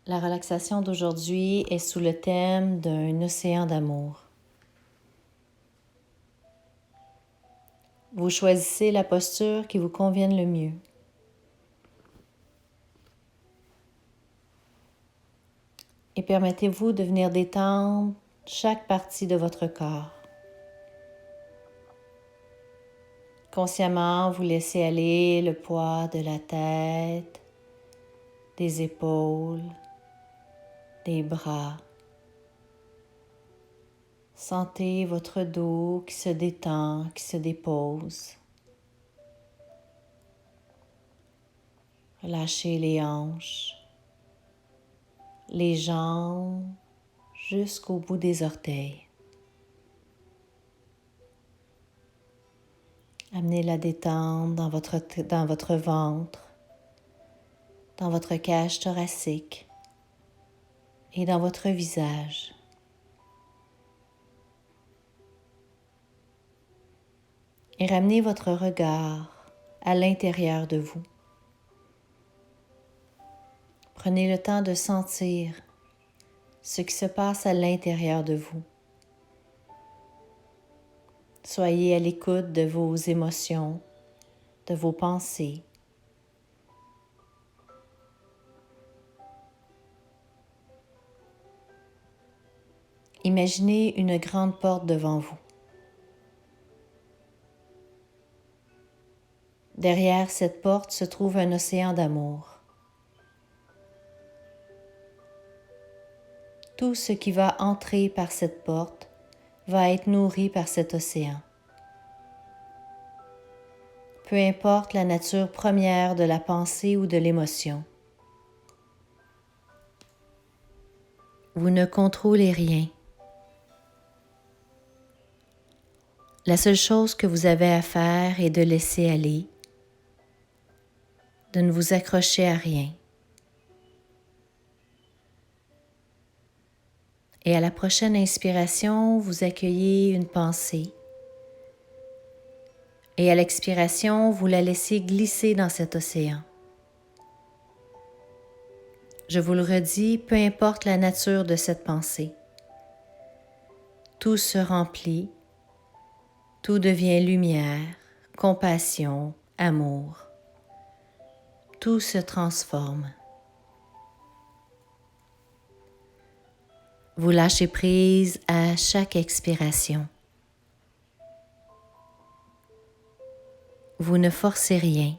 La relaxation d'aujourd'hui est sous le thème d'un océan d'amour. Vous choisissez la posture qui vous convienne le mieux. Et permettez-vous de venir détendre chaque partie de votre corps. Consciemment, vous laissez aller le poids de la tête, des épaules, des bras. Sentez votre dos qui se détend, qui se dépose. Relâchez les hanches, les jambes jusqu'au bout des orteils. Amenez la détente dans votre ventre, dans votre cage thoracique et dans votre visage. Et ramenez votre regard à l'intérieur de vous. Prenez le temps de sentir ce qui se passe à l'intérieur de vous. Soyez à l'écoute de vos émotions, de vos pensées. Imaginez une grande porte devant vous. Derrière cette porte se trouve un océan d'amour. Tout ce qui va entrer par cette porte va être nourri par cet océan. Peu importe la nature première de la pensée ou de l'émotion. Vous ne contrôlez rien. La seule chose que vous avez à faire est de laisser aller, de ne vous accrocher à rien. Et à la prochaine inspiration, vous accueillez une pensée. Et à l'expiration, vous la laissez glisser dans cet océan. Je vous le redis, peu importe la nature de cette pensée. Tout se remplit, tout devient lumière, compassion, amour. Tout se transforme. Vous lâchez prise à chaque expiration. Vous ne forcez rien.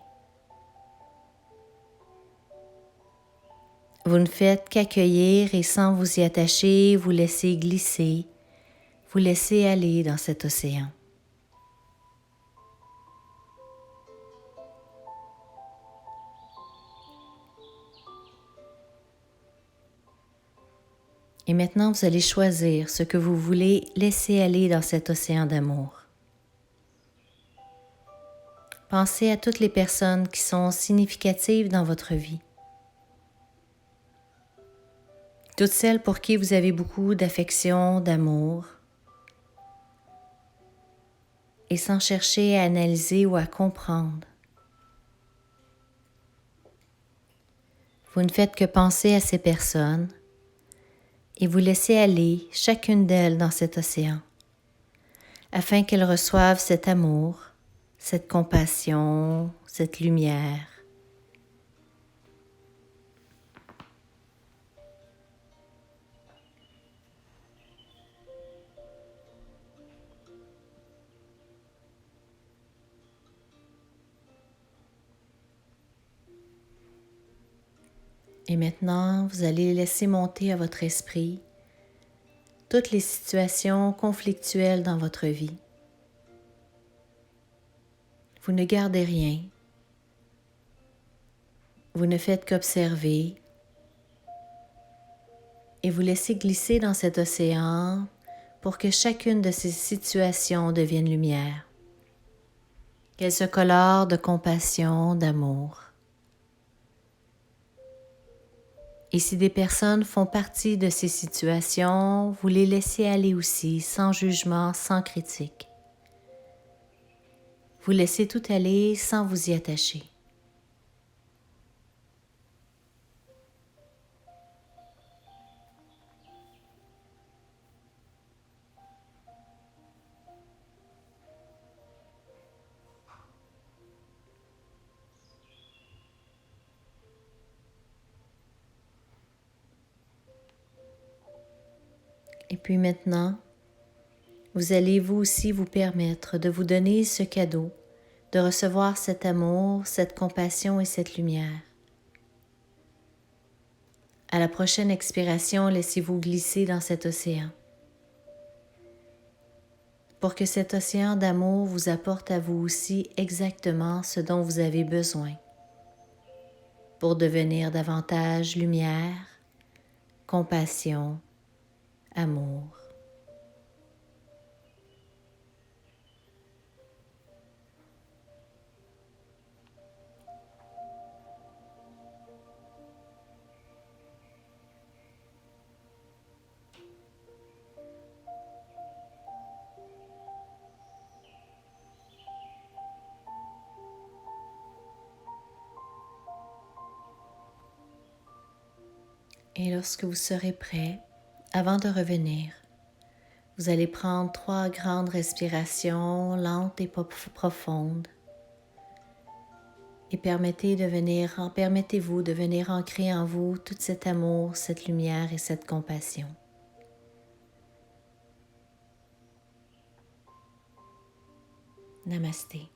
Vous ne faites qu'accueillir et sans vous y attacher, vous laissez glisser, vous laissez aller dans cet océan. Et maintenant, vous allez choisir ce que vous voulez laisser aller dans cet océan d'amour. Pensez à toutes les personnes qui sont significatives dans votre vie. Toutes celles pour qui vous avez beaucoup d'affection, d'amour. Et sans chercher à analyser ou à comprendre. Vous ne faites que penser à ces personnes et vous laissez aller chacune d'elles dans cet océan, afin qu'elles reçoivent cet amour, cette compassion, cette lumière. Et maintenant, vous allez laisser monter à votre esprit toutes les situations conflictuelles dans votre vie. Vous ne gardez rien. Vous ne faites qu'observer et vous laissez glisser dans cet océan pour que chacune de ces situations devienne lumière. Qu'elle se colore de compassion, d'amour. Et si des personnes font partie de ces situations, vous les laissez aller aussi, sans jugement, sans critique. Vous laissez tout aller sans vous y attacher. puis maintenant, vous allez vous aussi vous permettre de vous donner ce cadeau, de recevoir cet amour, cette compassion et cette lumière. À la prochaine expiration, laissez-vous glisser dans cet océan. Pour que cet océan d'amour vous apporte à vous aussi exactement ce dont vous avez besoin pour devenir davantage lumière, compassion, amour. Et lorsque vous serez prêt, avant de revenir, vous allez prendre 3 grandes respirations lentes et profondes et permettez-vous de venir ancrer en vous tout cet amour, cette lumière et cette compassion. Namasté.